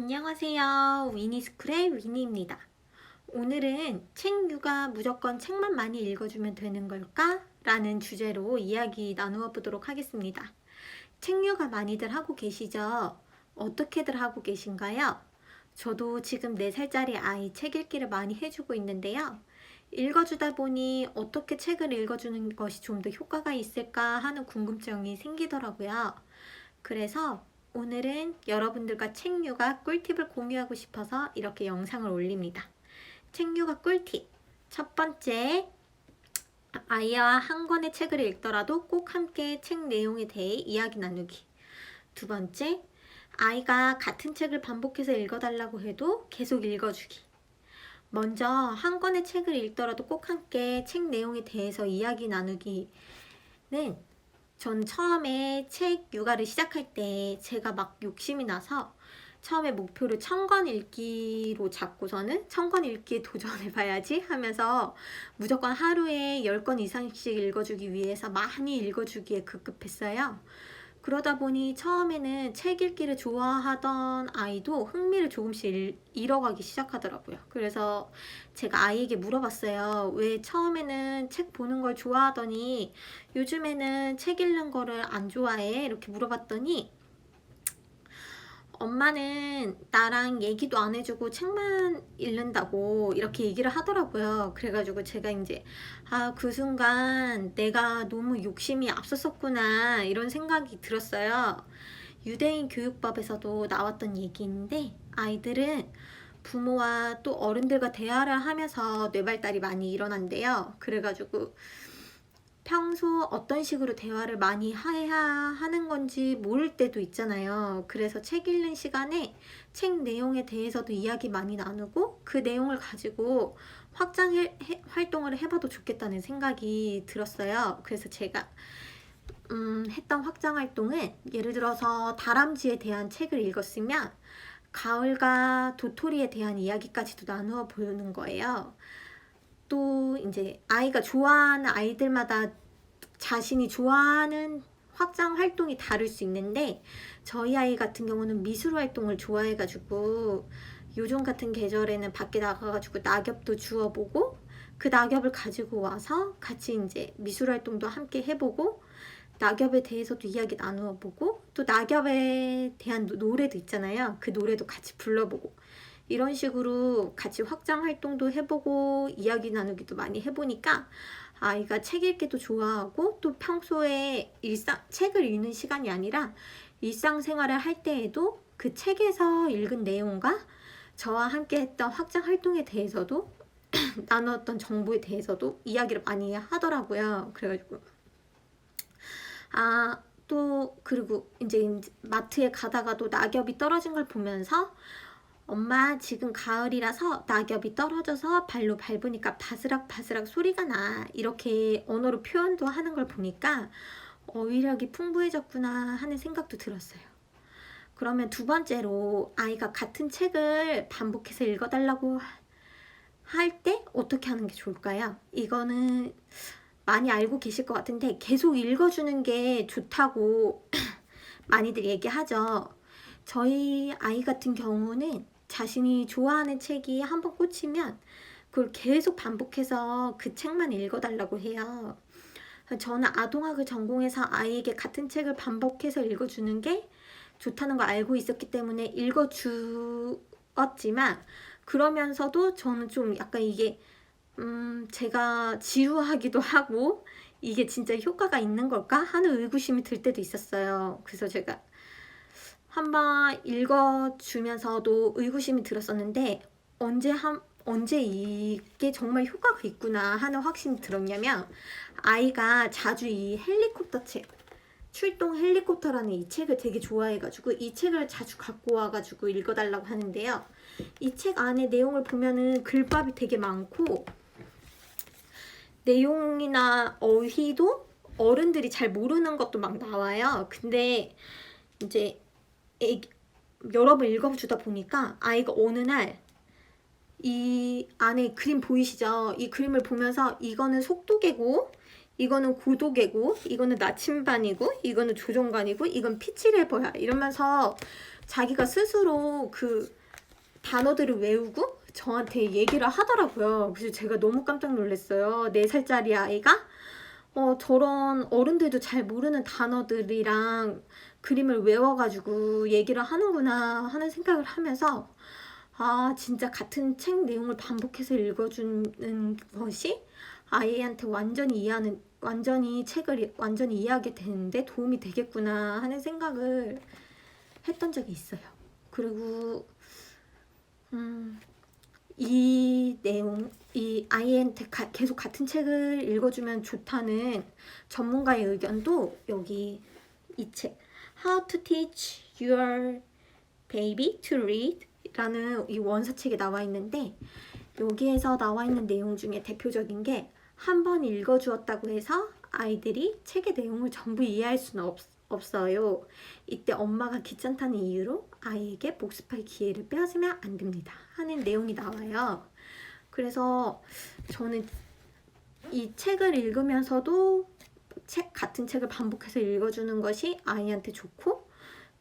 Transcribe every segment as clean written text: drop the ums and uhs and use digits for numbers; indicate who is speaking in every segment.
Speaker 1: 안녕하세요. 위니스쿨의 위니입니다. 오늘은 책류가 무조건 책만 많이 읽어주면 되는 걸까? 라는 주제로 이야기 나누어 보도록 하겠습니다. 책류가 많이들 하고 계시죠? 어떻게들 하고 계신가요? 저도 지금 4살짜리 아이 책 읽기를 많이 해주고 있는데요. 읽어주다 보니 어떻게 책을 읽어주는 것이 좀 더 효과가 있을까 하는 궁금증이 생기더라고요. 그래서 오늘은 여러분들과 책류가 꿀팁을 공유하고 싶어서 이렇게 영상을 올립니다. 책류가 꿀팁. 첫 번째, 아이와 한 권의 책을 읽더라도 꼭 함께 책 내용에 대해 이야기 나누기. 두 번째, 아이가 같은 책을 반복해서 읽어달라고 해도 계속 읽어주기. 먼저 한 권의 책을 읽더라도 꼭 함께 책 내용에 대해서 이야기 나누기는 전 처음에 책 육아를 시작할 때 제가 막 욕심이 나서 처음에 목표를 1000권 읽기로 잡고서는 1000권 읽기에 도전해봐야지 하면서 무조건 하루에 10권 이상씩 읽어주기 위해서 많이 읽어주기에 급급했어요. 그러다 보니 처음에는 책 읽기를 좋아하던 아이도 흥미를 조금씩 잃어가기 시작하더라고요. 그래서 제가 아이에게 물어봤어요. 왜 처음에는 책 보는 걸 좋아하더니 요즘에는 책 읽는 거를 안 좋아해? 이렇게 물어봤더니 엄마는 나랑 얘기도 안 해주고 책만 읽는다고 이렇게 얘기를 하더라고요. 그래가지고 제가 이제 그 순간 내가 너무 욕심이 앞섰었구나 이런 생각이 들었어요. 유대인 교육법에서도 나왔던 얘기인데 아이들은 부모와 또 어른들과 대화를 하면서 뇌발달이 많이 일어난대요. 그래가지고 평소 어떤 식으로 대화를 많이 해야 하는 건지 모를 때도 있잖아요. 그래서 책 읽는 시간에 책 내용에 대해서도 이야기 많이 나누고 그 내용을 가지고 확장 활동을 해봐도 좋겠다는 생각이 들었어요. 그래서 제가 했던 확장 활동은 예를 들어서 다람쥐에 대한 책을 읽었으면 가을과 도토리에 대한 이야기까지도 나누어 보는 거예요. 또 이제 아이가 좋아하는 아이들마다 자신이 좋아하는 확장 활동이 다를 수 있는데 저희 아이 같은 경우는 미술 활동을 좋아해가지고 요즘 같은 계절에는 밖에 나가가지고 낙엽도 주워보고 그 낙엽을 가지고 와서 같이 이제 미술 활동도 함께 해보고 낙엽에 대해서도 이야기 나누어 보고 또 낙엽에 대한 노래도 있잖아요. 그 노래도 같이 불러보고 이런 식으로 같이 확장 활동도 해보고 이야기 나누기도 많이 해보니까 아이가 책 읽기도 좋아하고 또 평소에 책을 읽는 시간이 아니라 일상생활을 할 때에도 그 책에서 읽은 내용과 저와 함께 했던 확장 활동에 대해서도 나눴던 정보에 대해서도 이야기를 많이 하더라고요. 그래가지고 또 그리고 이제 마트에 가다가도 낙엽이 떨어진 걸 보면서 엄마 지금 가을이라서 낙엽이 떨어져서 발로 밟으니까 바스락바스락 소리가 나 이렇게 언어로 표현도 하는 걸 보니까 어휘력이 풍부해졌구나 하는 생각도 들었어요. 그러면 두 번째로 아이가 같은 책을 반복해서 읽어달라고 할 때 어떻게 하는 게 좋을까요? 이거는 많이 알고 계실 것 같은데 계속 읽어주는 게 좋다고 많이들 얘기하죠. 저희 아이 같은 경우는 자신이 좋아하는 책이 한번 꽂히면 그걸 계속 반복해서 그 책만 읽어달라고 해요. 저는 아동학을 전공해서 아이에게 같은 책을 반복해서 읽어주는 게 좋다는 걸 알고 있었기 때문에 읽어주었지만 그러면서도 저는 좀 약간 이게 제가 지루하기도 하고 이게 진짜 효과가 있는 걸까 하는 의구심이 들 때도 있었어요. 그래서 제가 한번 읽어주면서도 의구심이 들었었는데 언제 이게 정말 효과가 있구나 하는 확신이 들었냐면 아이가 자주 이 헬리콥터 책 출동 헬리콥터라는 이 책을 되게 좋아해가지고 이 책을 자주 갖고 와가지고 읽어달라고 하는데요. 이 책 안에 내용을 보면은 글밥이 되게 많고 내용이나 어휘도 어른들이 잘 모르는 것도 막 나와요. 근데 이제 여러 번 읽어주다 보니까 아이가 어느 날 이 안에 그림 보이시죠? 이 그림을 보면서 이거는 속도계고 이거는 고도계고 이거는 나침반이고 이거는 조종관이고 이건 피치레버야 이러면서 자기가 스스로 그 단어들을 외우고 저한테 얘기를 하더라고요. 그래서 제가 너무 깜짝 놀랐어요. 4살짜리 아이가 저런 어른들도 잘 모르는 단어들이랑 그림을 외워가지고 얘기를 하는구나 하는 생각을 하면서 아, 진짜 같은 책 내용을 반복해서 읽어주는 것이 아이한테 완전히 책을 완전히 이해하게 되는데 도움이 되겠구나 하는 생각을 했던 적이 있어요. 그리고 이 아이한테 계속 같은 책을 읽어주면 좋다는 전문가의 의견도 여기 이 책 How to Teach Your Baby to Read 라는 이 원서책에 나와 있는데, 여기에서 나와 있는 내용 중에 대표적인 게 한 번 읽어주었다고 해서 아이들이 책의 내용을 전부 이해할 수는 없어요. 이때 엄마가 귀찮다는 이유로 아이에게 복습할 기회를 빼앗으면 안 됩니다 하는 내용이 나와요. 그래서 저는 이 책을 읽으면서도 같은 책을 반복해서 읽어주는 것이 아이한테 좋고,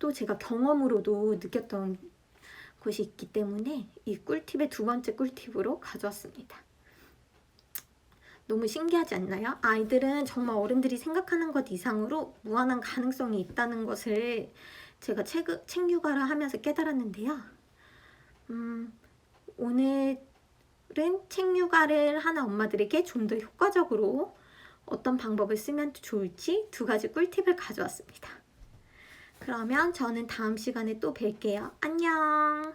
Speaker 1: 또 제가 경험으로도 느꼈던 것이 있기 때문에 이 꿀팁의 2번째 꿀팁으로 가져왔습니다. 너무 신기하지 않나요? 아이들은 정말 어른들이 생각하는 것 이상으로 무한한 가능성이 있다는 것을 제가 책 육아를 하면서 깨달았는데요. 오늘은 책 육아를 하는 엄마들에게 좀 더 효과적으로 어떤 방법을 쓰면 좋을지 2가지 꿀팁을 가져왔습니다. 그러면 저는 다음 시간에 또 뵐게요. 안녕!